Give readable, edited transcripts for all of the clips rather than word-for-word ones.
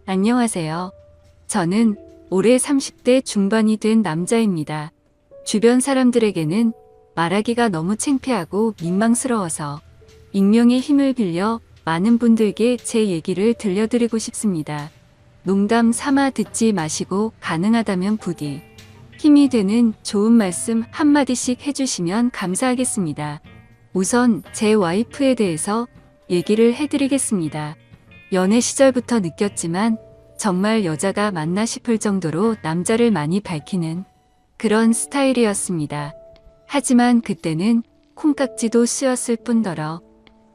안녕하세요. 저는 올해 30대 중반이 된 남자입니다. 주변 사람들에게는 말하기가 너무 창피하고 민망스러워서 익명의 힘을 빌려 많은 분들께 제 얘기를 들려드리고 싶습니다. 농담 삼아 듣지 마시고 가능하다면 부디 힘이 되는 좋은 말씀 한마디씩 해주시면 감사하겠습니다. 우선 제 와이프에 대해서 얘기를 해드리겠습니다. 연애 시절부터 느꼈지만 정말 여자가 맞나 싶을 정도로 남자를 많이 밝히는 그런 스타일이었습니다. 하지만 그때는 콩깍지도 씌었을 뿐더러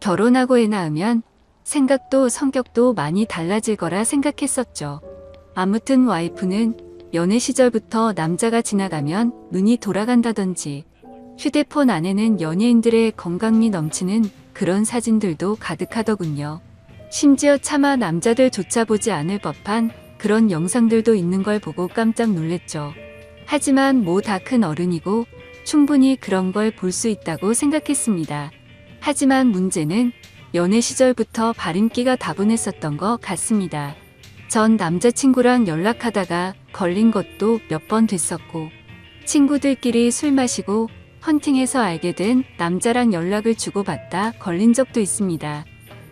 결혼하고 애 낳으면 생각도 성격도 많이 달라질 거라 생각했었죠. 아무튼 와이프는 연애 시절부터 남자가 지나가면 눈이 돌아간다던지 휴대폰 안에는 연예인들의 건강미 넘치는 그런 사진들도 가득하더군요. 심지어 차마 남자들조차 보지 않을 법한 그런 영상들도 있는 걸 보고 깜짝 놀랬죠. 하지만 뭐 다 큰 어른이고 충분히 그런 걸 볼 수 있다고 생각했습니다. 하지만 문제는 연애 시절부터 발인기가 다분했었던 것 같습니다. 전 남자친구랑 연락하다가 걸린 것도 몇 번 됐었고, 친구들끼리 술 마시고 헌팅해서 알게 된 남자랑 연락을 주고받다 걸린 적도 있습니다.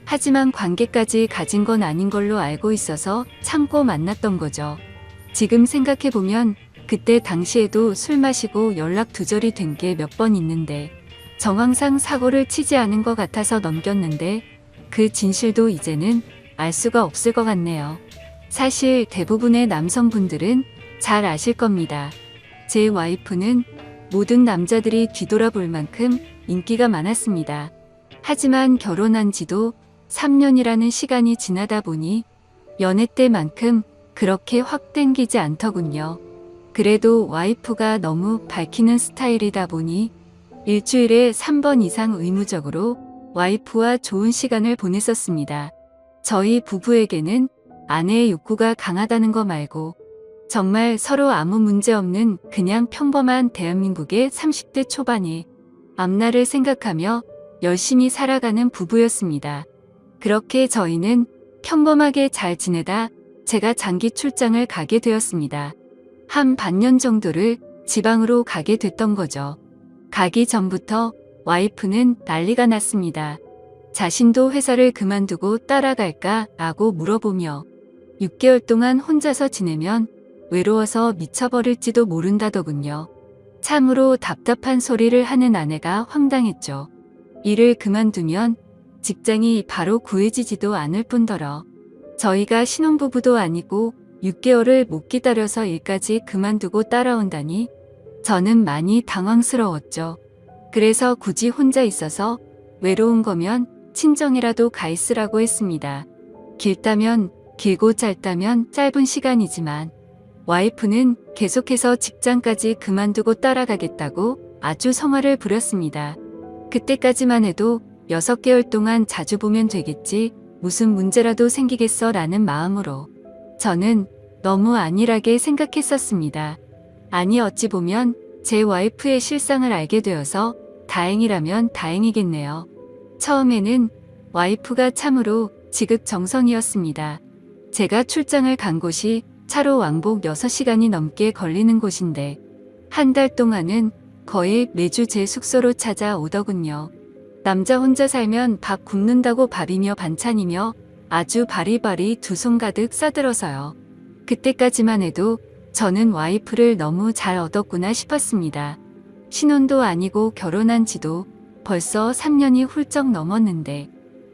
하지만 관계까지 가진 건 아닌 걸로 알고 있어서 참고 만났던 거죠. 지금 생각해보면 그때 당시에도 술 마시고 연락 두절이 된 게 몇 번 있는데 정황상 사고를 치지 않은 것 같아서 넘겼는데 그 진실도 이제는 알 수가 없을 것 같네요. 사실 대부분의 남성분들은 잘 아실 겁니다. 제 와이프는 모든 남자들이 뒤돌아볼 만큼 인기가 많았습니다. 하지만 결혼한 지도 3년이라는 시간이 지나다 보니 연애 때만큼 그렇게 확 땡기지 않더군요. 그래도 와이프가 너무 밝히는 스타일이다 보니 일주일에 3번 이상 의무적으로 와이프와 좋은 시간을 보냈었습니다. 저희 부부에게는 아내의 욕구가 강하다는 거 말고 정말 서로 아무 문제 없는 그냥 평범한 대한민국의 30대 초반의 앞날을 생각하며 열심히 살아가는 부부였습니다. 그렇게 저희는 평범하게 잘 지내다 제가 장기 출장을 가게 되었습니다. 한 반년 정도를 지방으로 가게 됐던 거죠. 가기 전부터 와이프는 난리가 났습니다. 자신도 회사를 그만두고 따라갈까 라고 물어보며 6개월 동안 혼자서 지내면 외로워서 미쳐버릴지도 모른다더군요. 참으로 답답한 소리를 하는 아내가 황당했죠. 일을 그만두면 직장이 바로 구해지지도 않을 뿐더러 저희가 신혼부부도 아니고 6개월을 못 기다려서 일까지 그만두고 따라온다니 저는 많이 당황스러웠죠. 그래서 굳이 혼자 있어서 외로운 거면 친정이라도 가 있으라고 했습니다. 길다면 길고 짧다면 짧은 시간이지만 와이프는 계속해서 직장까지 그만두고 따라가겠다고 아주 성화를 부렸습니다. 그때까지만 해도 6개월 동안 자주 보면 되겠지, 무슨 문제라도 생기겠어 라는 마음으로 저는 너무 안일하게 생각했었습니다. 아니 어찌 보면 제 와이프의 실상을 알게 되어서 다행이라면 다행이겠네요. 처음에는 와이프가 참으로 지극정성이었습니다. 제가 출장을 간 곳이 차로 왕복 6시간이 넘게 걸리는 곳인데 한 달 동안은 거의 매주 제 숙소로 찾아오더군요. 남자 혼자 살면 밥 굶는다고 밥이며 반찬이며 아주 바리바리 두 손 가득 싸들어서요. 그때까지만 해도 저는 와이프를 너무 잘 얻었구나 싶었습니다. 신혼도 아니고 결혼한 지도 벌써 3년이 훌쩍 넘었는데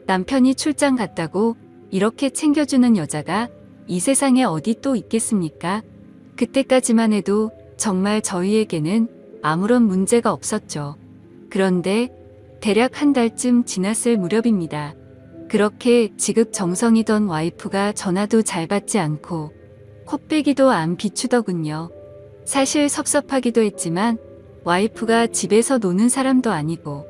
남편이 출장 갔다고 이렇게 챙겨주는 여자가 이 세상에 어디 또 있겠습니까? 그때까지만 해도 정말 저희에게는 아무런 문제가 없었죠. 그런데 대략 한 달쯤 지났을 무렵입니다. 그렇게 지극정성이던 와이프가 전화도 잘 받지 않고 콧배기도 안 비추더군요. 사실 섭섭하기도 했지만 와이프가 집에서 노는 사람도 아니고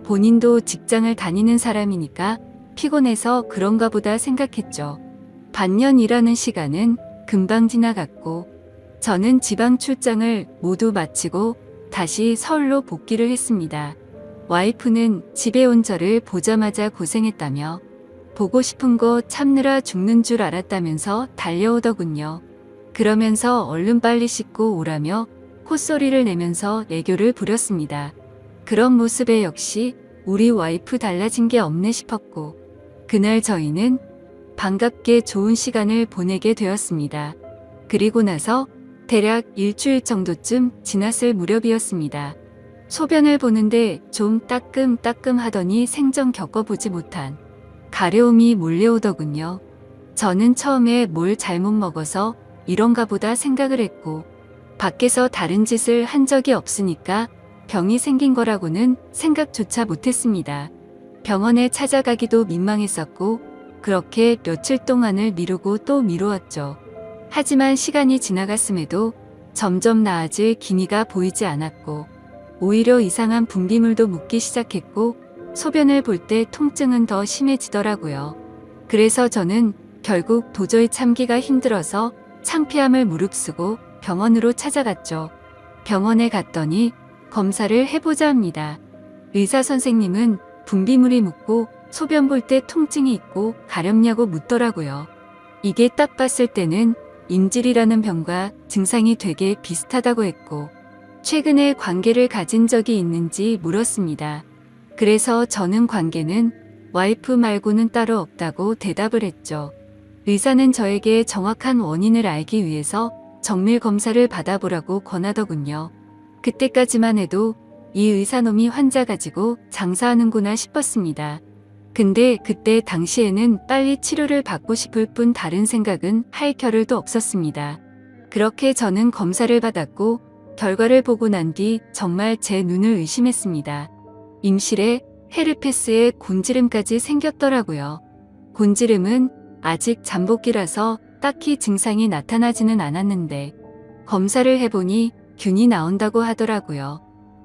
본인도 직장을 다니는 사람이니까 피곤해서 그런가 보다 생각했죠. 반년이라는 시간은 금방 지나갔고 저는 지방 출장을 모두 마치고 다시 서울로 복귀를 했습니다. 와이프는 집에 온 저를 보자마자 고생했다며 보고 싶은 거 참느라 죽는 줄 알았다면서 달려오더군요. 그러면서 얼른 빨리 씻고 오라며 콧소리를 내면서 애교를 부렸습니다. 그런 모습에 역시 우리 와이프 달라진 게 없네 싶었고, 그날 저희는 반갑게 좋은 시간을 보내게 되었습니다. 그리고 나서 대략 일주일 정도쯤 지났을 무렵이었습니다. 소변을 보는데 좀 따끔따끔 하더니 생전 겪어보지 못한 가려움이 몰려오더군요. 저는 처음에 뭘 잘못 먹어서 이런가 보다 생각을 했고, 밖에서 다른 짓을 한 적이 없으니까 병이 생긴 거라고는 생각조차 못했습니다. 병원에 찾아가기도 민망했었고, 그렇게 며칠 동안을 미루고 또 미루었죠. 하지만 시간이 지나갔음에도 점점 나아질 기미가 보이지 않았고, 오히려 이상한 분비물도 묻기 시작했고, 소변을 볼 때 통증은 더 심해지더라고요. 그래서 저는 결국 도저히 참기가 힘들어서 창피함을 무릅쓰고 병원으로 찾아갔죠. 병원에 갔더니 검사를 해보자 합니다. 의사 선생님은 분비물이 묻고 소변 볼 때 통증이 있고 가렵냐고 묻더라고요. 이게 딱 봤을 때는 임질이라는 병과 증상이 되게 비슷하다고 했고, 최근에 관계를 가진 적이 있는지 물었습니다. 그래서 저는 관계는 와이프 말고는 따로 없다고 대답을 했죠. 의사는 저에게 정확한 원인을 알기 위해서 정밀 검사를 받아보라고 권하더군요. 그때까지만 해도 이 의사놈이 환자 가지고 장사하는구나 싶었습니다. 근데 그때 당시에는 빨리 치료를 받고 싶을 뿐 다른 생각은 할 겨를도 없었습니다. 그렇게 저는 검사를 받았고 결과를 보고 난 뒤 정말 제 눈을 의심했습니다. 임실에 헤르페스에 곤지름까지 생겼더라고요. 곤지름은 아직 잠복기라서 딱히 증상이 나타나지는 않았는데 검사를 해보니 균이 나온다고 하더라고요.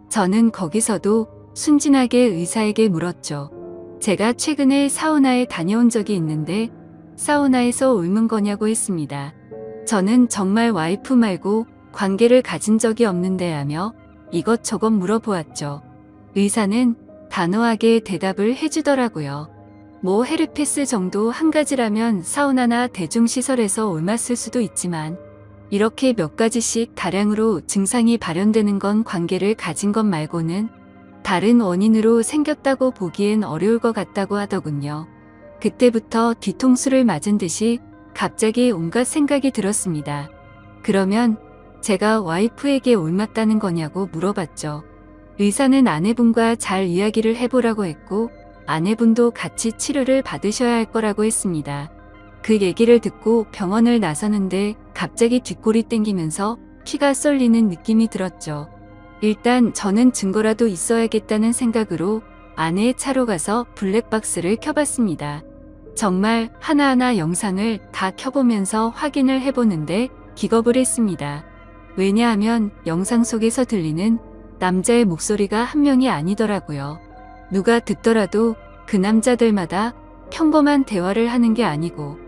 저는 거기서도 순진하게 의사에게 물었죠. 제가 최근에 사우나에 다녀온 적이 있는데 사우나에서 옮은 거냐고 했습니다. 저는 정말 와이프 말고 관계를 가진 적이 없는데 하며 이것저것 물어보았죠. 의사는 단호하게 대답을 해주더라고요. 뭐 헤르페스 정도 한 가지라면 사우나나 대중시설에서 옮았을 수도 있지만 이렇게 몇 가지씩 다량으로 증상이 발현되는 건 관계를 가진 것 말고는 다른 원인으로 생겼다고 보기엔 어려울 것 같다고 하더군요. 그때부터 뒤통수를 맞은 듯이 갑자기 온갖 생각이 들었습니다. 그러면 제가 와이프에게 옮았다는 거냐고 물어봤죠. 의사는 아내분과 잘 이야기를 해보라고 했고 아내분도 같이 치료를 받으셔야 할 거라고 했습니다. 그 얘기를 듣고 병원을 나서는데 갑자기 뒷골이 땡기면서 피가 쏠리는 느낌이 들었죠. 일단 저는 증거라도 있어야겠다는 생각으로 아내의 차로 가서 블랙박스를 켜봤습니다. 정말 하나하나 영상을 다 켜보면서 확인을 해보는데 기겁을 했습니다. 왜냐하면 영상 속에서 들리는 남자의 목소리가 한 명이 아니더라고요. 누가 듣더라도 그 남자들마다 평범한 대화를 하는 게 아니고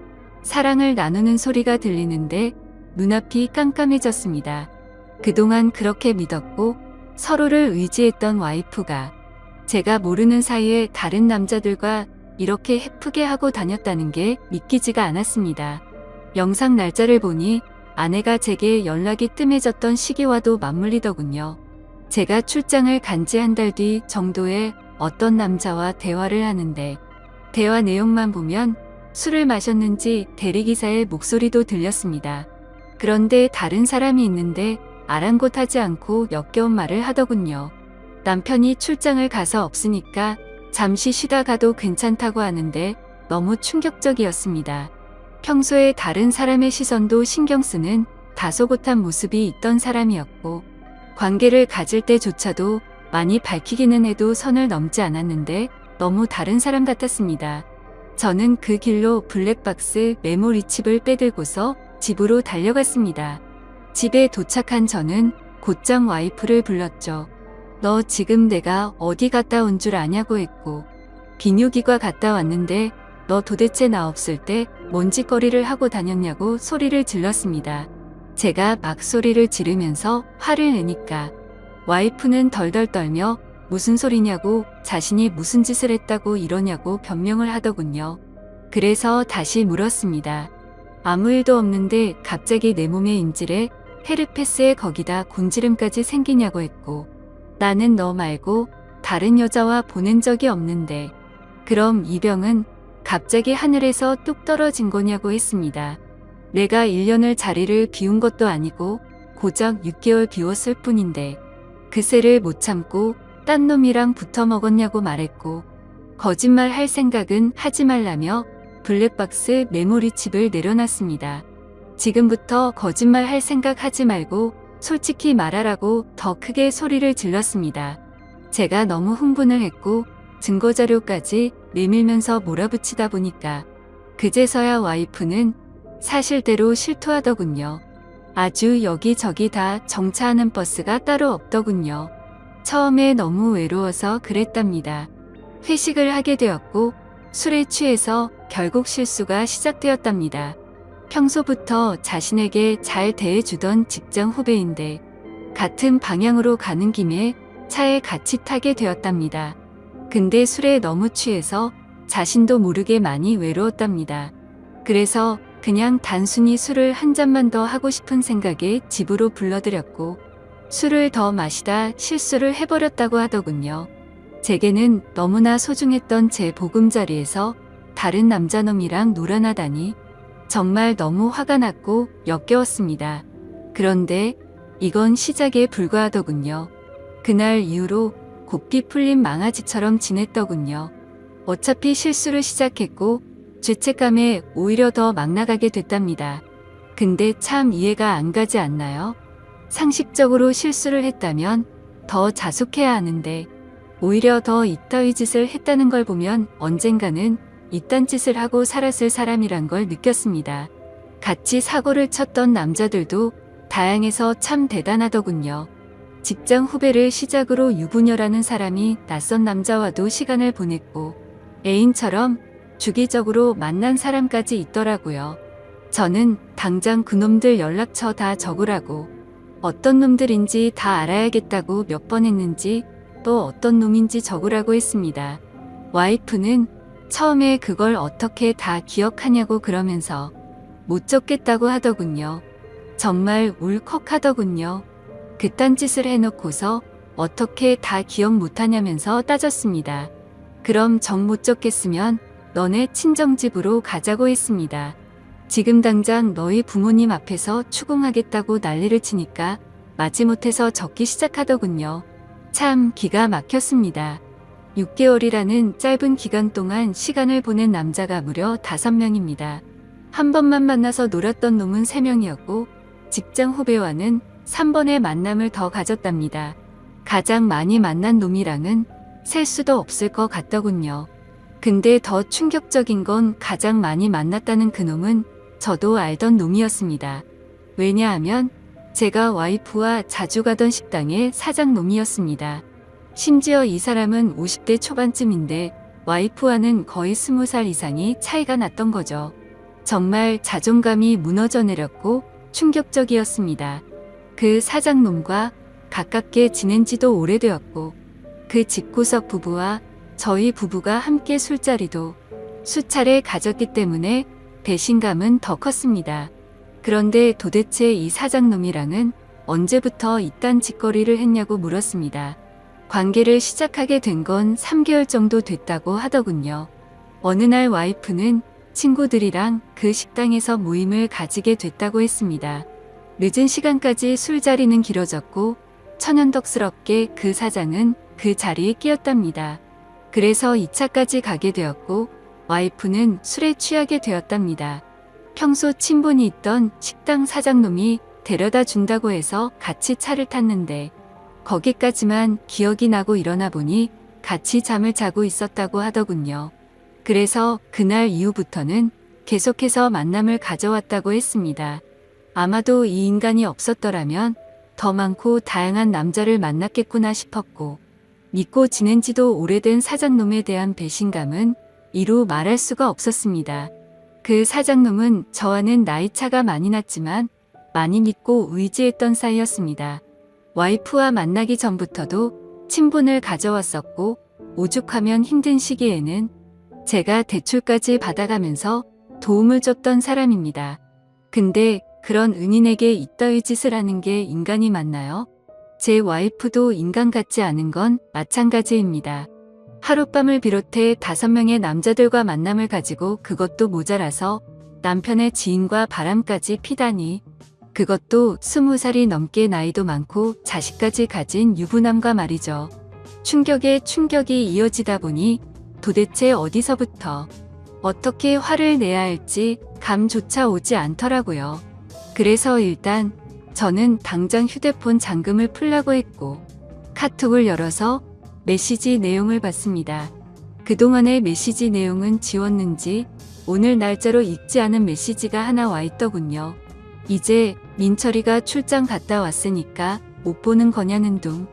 사랑을 나누는 소리가 들리는데 눈앞이 깜깜해졌습니다. 그동안 그렇게 믿었고 서로를 의지했던 와이프가 제가 모르는 사이에 다른 남자들과 이렇게 해프게 하고 다녔다는 게 믿기지가 않았습니다. 영상 날짜를 보니 아내가 제게 연락이 뜸해졌던 시기와도 맞물리더군요. 제가 출장을 간 지 한 달 뒤 정도에 어떤 남자와 대화를 하는데 대화 내용만 보면 술을 마셨는지 대리기사의 목소리도 들렸습니다. 그런데 다른 사람이 있는데 아랑곳하지 않고 역겨운 말을 하더군요. 남편이 출장을 가서 없으니까 잠시 쉬다 가도 괜찮다고 하는데 너무 충격적이었습니다. 평소에 다른 사람의 시선도 신경 쓰는 다소곳한 모습이 있던 사람이었고 관계를 가질 때조차도 많이 밝히기는 해도 선을 넘지 않았는데 너무 다른 사람 같았습니다. 저는 그 길로 블랙박스 메모리 칩을 빼들고서 집으로 달려갔습니다. 집에 도착한 저는 곧장 와이프를 불렀죠. 너 지금 내가 어디 갔다 온 줄 아냐고 했고 비뇨기과 갔다 왔는데 너 도대체 나 없을 때 뭔 짓거리를 하고 다녔냐고 소리를 질렀습니다. 제가 막 소리를 지르면서 화를 내니까 와이프는 덜덜 떨며 무슨 소리냐고 자신이 무슨 짓을 했다고 이러냐고 변명을 하더군요. 그래서 다시 물었습니다. 아무 일도 없는데 갑자기 내 몸에 인질에 헤르페스에 거기다 곤지름까지 생기냐고 했고, 나는 너 말고 다른 여자와 보낸 적이 없는데 그럼 이 병은 갑자기 하늘에서 뚝 떨어진 거냐고 했습니다. 내가 1년을 자리를 비운 것도 아니고 고작 6개월 비웠을 뿐인데 그새를 못 참고 딴 놈이랑 붙어 먹었냐고 말했고, 거짓말 할 생각은 하지 말라며 블랙박스 메모리 칩을 내려놨습니다. 지금부터 거짓말 할 생각 하지 말고 솔직히 말하라고 더 크게 소리를 질렀습니다. 제가 너무 흥분을 했고 증거자료까지 내밀면서 몰아붙이다 보니까 그제서야 와이프는 사실대로 실토하더군요. 아주 여기저기 다 정차하는 버스가 따로 없더군요. 처음에 너무 외로워서 그랬답니다. 회식을 하게 되었고 술에 취해서 결국 실수가 시작되었답니다. 평소부터 자신에게 잘 대해주던 직장 후배인데 같은 방향으로 가는 김에 차에 같이 타게 되었답니다. 근데 술에 너무 취해서 자신도 모르게 많이 외로웠답니다. 그래서 그냥 단순히 술을 한 잔만 더 하고 싶은 생각에 집으로 불러들였고 술을 더 마시다 실수를 해버렸다고 하더군요. 제게는 너무나 소중했던 제 보금자리에서 다른 남자놈이랑 놀아나다니 정말 너무 화가 났고 역겨웠습니다. 그런데 이건 시작에 불과하더군요. 그날 이후로 곱게 풀린 망아지처럼 지냈더군요. 어차피 실수를 시작했고 죄책감에 오히려 더 막 나가게 됐답니다. 근데 참 이해가 안 가지 않나요? 상식적으로 실수를 했다면 더 자숙해야 하는데 오히려 더 이따위 짓을 했다는 걸 보면 언젠가는 이딴 짓을 하고 살았을 사람이란 걸 느꼈습니다. 같이 사고를 쳤던 남자들도 다양해서 참 대단하더군요. 직장 후배를 시작으로 유부녀라는 사람이 낯선 남자와도 시간을 보냈고 애인처럼 주기적으로 만난 사람까지 있더라고요. 저는 당장 그놈들 연락처 다 적으라고, 어떤 놈들인지 다 알아야겠다고 몇 번 했는지 또 어떤 놈인지 적으라고 했습니다. 와이프는 처음에 그걸 어떻게 다 기억하냐고 그러면서 못 적겠다고 하더군요. 정말 울컥하더군요. 그딴 짓을 해놓고서 어떻게 다 기억 못하냐면서 따졌습니다. 그럼 정 못 적겠으면 너네 친정집으로 가자고 했습니다. 지금 당장 너희 부모님 앞에서 추궁하겠다고 난리를 치니까 마지못해서 적기 시작하더군요. 참 기가 막혔습니다. 6개월이라는 짧은 기간 동안 시간을 보낸 남자가 무려 5명입니다. 한 번만 만나서 놀았던 놈은 3명이었고 직장 후배와는 3번의 만남을 더 가졌답니다. 가장 많이 만난 놈이랑은 셀 수도 없을 것 같더군요. 근데 더 충격적인 건 가장 많이 만났다는 그놈은 저도 알던 놈이었습니다. 왜냐하면 제가 와이프와 자주 가던 식당의 사장놈이었습니다. 심지어 이 사람은 50대 초반쯤인데 와이프와는 거의 20살 이상이 차이가 났던 거죠. 정말 자존감이 무너져 내렸고 충격적이었습니다. 그 사장놈과 가깝게 지낸 지도 오래되었고 그 집구석 부부와 저희 부부가 함께 술자리도 수차례 가졌기 때문에 배신감은 더 컸습니다. 그런데 도대체 이 사장놈이랑은 언제부터 이딴 짓거리를 했냐고 물었습니다. 관계를 시작하게 된 건 3개월 정도 됐다고 하더군요. 어느 날 와이프는 친구들이랑 그 식당에서 모임을 가지게 됐다고 했습니다. 늦은 시간까지 술자리는 길어졌고 천연덕스럽게 그 사장은 그 자리에 끼었답니다. 그래서 2차까지 가게 되었고 와이프는 술에 취하게 되었답니다. 평소 친분이 있던 식당 사장놈이 데려다 준다고 해서 같이 차를 탔는데 거기까지만 기억이 나고 일어나 보니 같이 잠을 자고 있었다고 하더군요. 그래서 그날 이후부터는 계속해서 만남을 가져왔다고 했습니다. 아마도 이 인간이 없었더라면 더 많고 다양한 남자를 만났겠구나 싶었고 믿고 지낸 지도 오래된 사장놈에 대한 배신감은 이루 말할 수가 없었습니다. 그 사장놈은 저와는 나이차가 많이 났지만 많이 믿고 의지했던 사이였습니다. 와이프와 만나기 전부터도 친분을 가져왔었고 오죽하면 힘든 시기에는 제가 대출까지 받아가면서 도움을 줬던 사람입니다. 근데 그런 은인에게 이따위 짓을 하는 게 인간이 맞나요? 제 와이프도 인간 같지 않은 건 마찬가지입니다. 하룻밤을 비롯해 5명의 남자들과 만남을 가지고 그것도 모자라서 남편의 지인과 바람까지 피다니. 그것도 20살이 넘게 나이도 많고 자식까지 가진 유부남과 말이죠. 충격에 충격이 이어지다 보니 도대체 어디서부터 어떻게 화를 내야 할지 감조차 오지 않더라고요. 그래서 일단 저는 당장 휴대폰 잠금을 풀라고 했고 카톡을 열어서 메시지 내용을 봤습니다. 그동안의 메시지 내용은 지웠는지 오늘 날짜로 읽지 않은 메시지가 하나 와 있더군요. 이제 민철이가 출장 갔다 왔으니까 못 보는 거냐는 둥.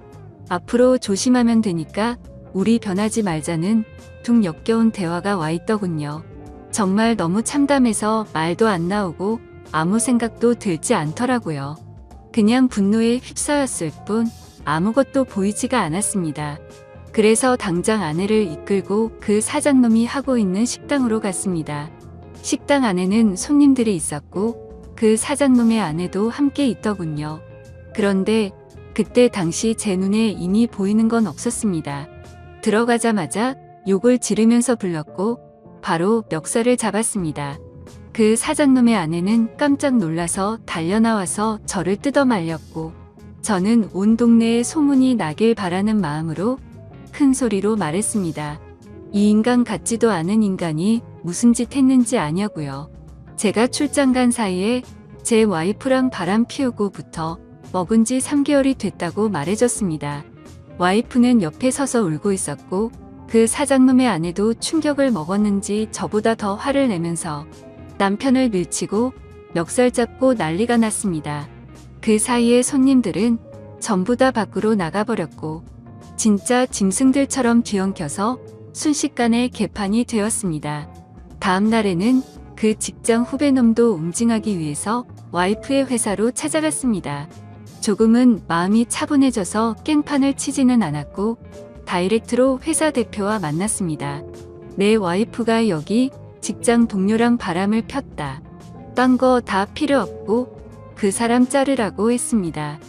앞으로 조심하면 되니까 우리 변하지 말자는 둥 역겨운 대화가 와 있더군요. 정말 너무 참담해서 말도 안 나오고 아무 생각도 들지 않더라고요. 그냥 분노에 휩싸였을 뿐 아무것도 보이지가 않았습니다. 그래서 당장 아내를 이끌고 그 사장놈이 하고 있는 식당으로 갔습니다. 식당 안에는 손님들이 있었고 그 사장놈의 아내도 함께 있더군요. 그런데 그때 당시 제 눈에 이미 보이는 건 없었습니다. 들어가자마자 욕을 지르면서 불렀고 바로 멱살을 잡았습니다. 그 사장놈의 아내는 깜짝 놀라서 달려나와서 저를 뜯어 말렸고 저는 온 동네에 소문이 나길 바라는 마음으로 큰 소리로 말했습니다. 이 인간 같지도 않은 인간이 무슨 짓 했는지 아냐고요. 제가 출장 간 사이에 제 와이프랑 바람 피우고부터 먹은 지 3개월이 됐다고 말해줬습니다. 와이프는 옆에 서서 울고 있었고 그 사장놈의 아내도 충격을 먹었는지 저보다 더 화를 내면서 남편을 밀치고 멱살 잡고 난리가 났습니다. 그 사이에 손님들은 전부 다 밖으로 나가버렸고 진짜 짐승들처럼 뒤엉켜서 순식간에 개판이 되었습니다. 다음 날에는 그 직장 후배놈도 응징하기 위해서 와이프의 회사로 찾아갔습니다. 조금은 마음이 차분해져서 깽판을 치지는 않았고 다이렉트로 회사 대표와 만났습니다. 내 와이프가 여기 직장 동료랑 바람을 폈다. 딴 거 다 필요 없고 그 사람 자르라고 했습니다.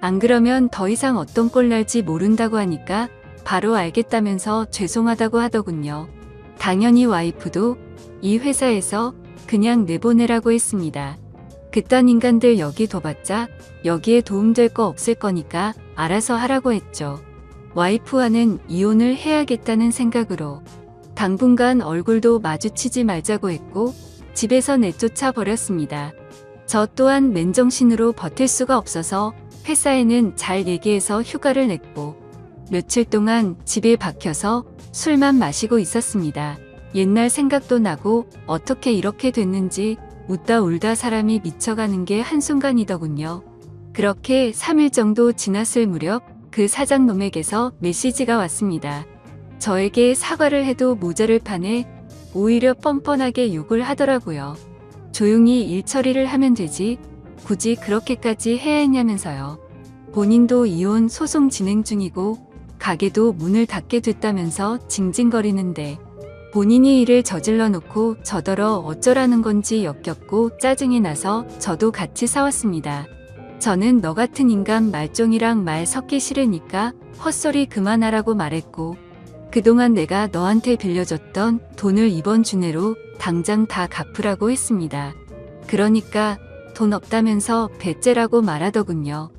안 그러면 더 이상 어떤 꼴 날지 모른다고 하니까 바로 알겠다면서 죄송하다고 하더군요. 당연히 와이프도 이 회사에서 그냥 내보내라고 했습니다. 그딴 인간들 여기 둬봤자 여기에 도움될 거 없을 거니까 알아서 하라고 했죠. 와이프와는 이혼을 해야겠다는 생각으로 당분간 얼굴도 마주치지 말자고 했고 집에서 내쫓아 버렸습니다. 저 또한 맨정신으로 버틸 수가 없어서 회사에는 잘 얘기해서 휴가를 냈고 며칠 동안 집에 박혀서 술만 마시고 있었습니다. 옛날 생각도 나고 어떻게 이렇게 됐는지 웃다 울다 사람이 미쳐가는 게 한순간이더군요. 그렇게 3일 정도 지났을 무렵 그 사장놈에게서 메시지가 왔습니다. 저에게 사과를 해도 모자를 파네 오히려 뻔뻔하게 욕을 하더라고요. 조용히 일 처리를 하면 되지 굳이 그렇게까지 해야 했냐면서요. 본인도 이혼 소송 진행 중이고 가게도 문을 닫게 됐다면서 징징거리는데 본인이 일을 저질러 놓고 저더러 어쩌라는 건지 역겹고 짜증이 나서 저도 같이 싸웠습니다. 저는 너 같은 인간 말종이랑 말 섞기 싫으니까 헛소리 그만하라고 말했고 그동안 내가 너한테 빌려줬던 돈을 이번 주 내로 당장 다 갚으라고 했습니다. 그러니까 돈 없다면서 배째라고 말하더군요.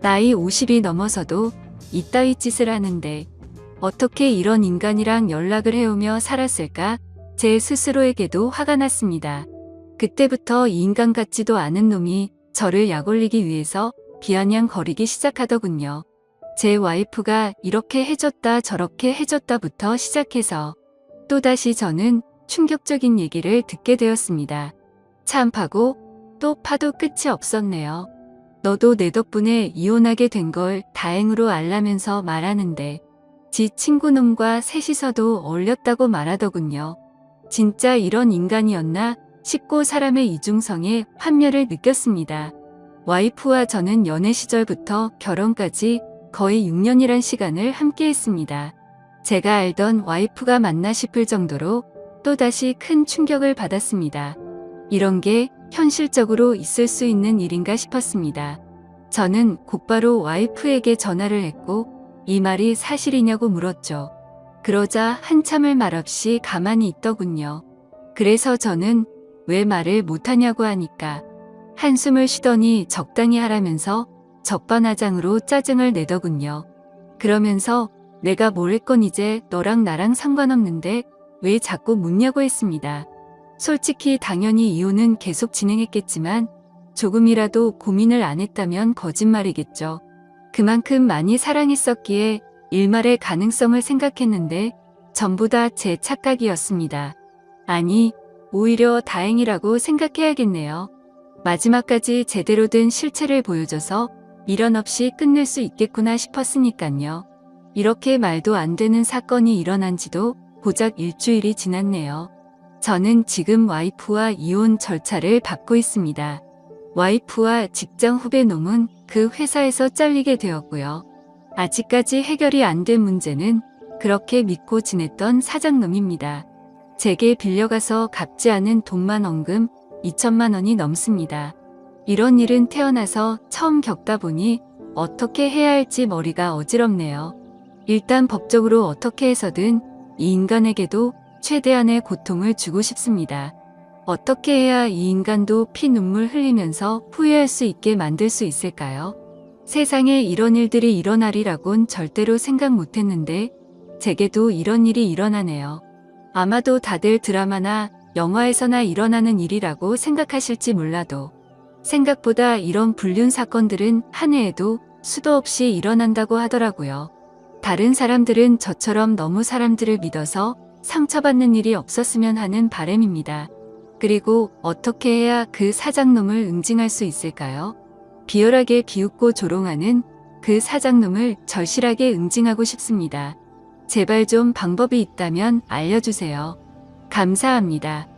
나이 50이 넘어서도 이따위 짓을 하는데 어떻게 이런 인간이랑 연락을 해오며 살았을까? 제 스스로에게도 화가 났습니다. 그때부터 이 인간 같지도 않은 놈이 저를 약올리기 위해서 비아냥거리기 시작하더군요. 제 와이프가 이렇게 해줬다 저렇게 해줬다부터 시작해서 또다시 저는 충격적인 얘기를 듣게 되었습니다. 참 파고 또 파도 끝이 없었네요. 너도 내 덕분에 이혼하게 된 걸 다행으로 알라면서 말하는데 지 친구놈과 셋이서도 어울렸다고 말하더군요. 진짜 이런 인간이었나 싶고 사람의 이중성에 환멸을 느꼈습니다. 와이프와 저는 연애 시절부터 결혼까지 거의 6년이란 시간을 함께 했습니다. 제가 알던 와이프가 맞나 싶을 정도로 또다시 큰 충격을 받았습니다. 이런 게 현실적으로 있을 수 있는 일인가 싶었습니다. 저는 곧바로 와이프에게 전화를 했고 이 말이 사실이냐고 물었죠. 그러자 한참을 말없이 가만히 있더군요. 그래서 저는 왜 말을 못하냐고 하니까 한숨을 쉬더니 적당히 하라면서 적반하장으로 짜증을 내더군요. 그러면서 내가 뭘 했건 이제 너랑 나랑 상관없는데 왜 자꾸 묻냐고 했습니다. 솔직히 당연히 이혼은 계속 진행했겠지만 조금이라도 고민을 안 했다면 거짓말이겠죠. 그만큼 많이 사랑했었기에 일말의 가능성을 생각했는데 전부 다 제 착각이었습니다. 아니, 오히려 다행이라고 생각해야겠네요. 마지막까지 제대로 된 실체를 보여줘서 미련 없이 끝낼 수 있겠구나 싶었으니깐요. 이렇게 말도 안 되는 사건이 일어난 지도 고작 일주일이 지났네요. 저는 지금 와이프와 이혼 절차를 밟고 있습니다. 와이프와 직장 후배 놈은 그 회사에서 잘리게 되었고요. 아직까지 해결이 안 된 문제는 그렇게 믿고 지냈던 사장놈입니다. 제게 빌려가서 갚지 않은 돈만 원금 2천만 원이 넘습니다. 이런 일은 태어나서 처음 겪다 보니 어떻게 해야 할지 머리가 어지럽네요. 일단 법적으로 어떻게 해서든 이 인간에게도 최대한의 고통을 주고 싶습니다. 어떻게 해야 이 인간도 피눈물 흘리면서 후회할 수 있게 만들 수 있을까요? 세상에 이런 일들이 일어나리라곤 절대로 생각 못했는데 제게도 이런 일이 일어나네요. 아마도 다들 드라마나 영화에서나 일어나는 일이라고 생각하실지 몰라도 생각보다 이런 불륜 사건들은 한 해에도 수도 없이 일어난다고 하더라고요. 다른 사람들은 저처럼 너무 사람들을 믿어서 상처받는 일이 없었으면 하는 바람입니다. 그리고 어떻게 해야 그 사장놈을 응징할 수 있을까요? 비열하게 비웃고 조롱하는 그 사장놈을 절실하게 응징하고 싶습니다. 제발 좀 방법이 있다면 알려주세요. 감사합니다.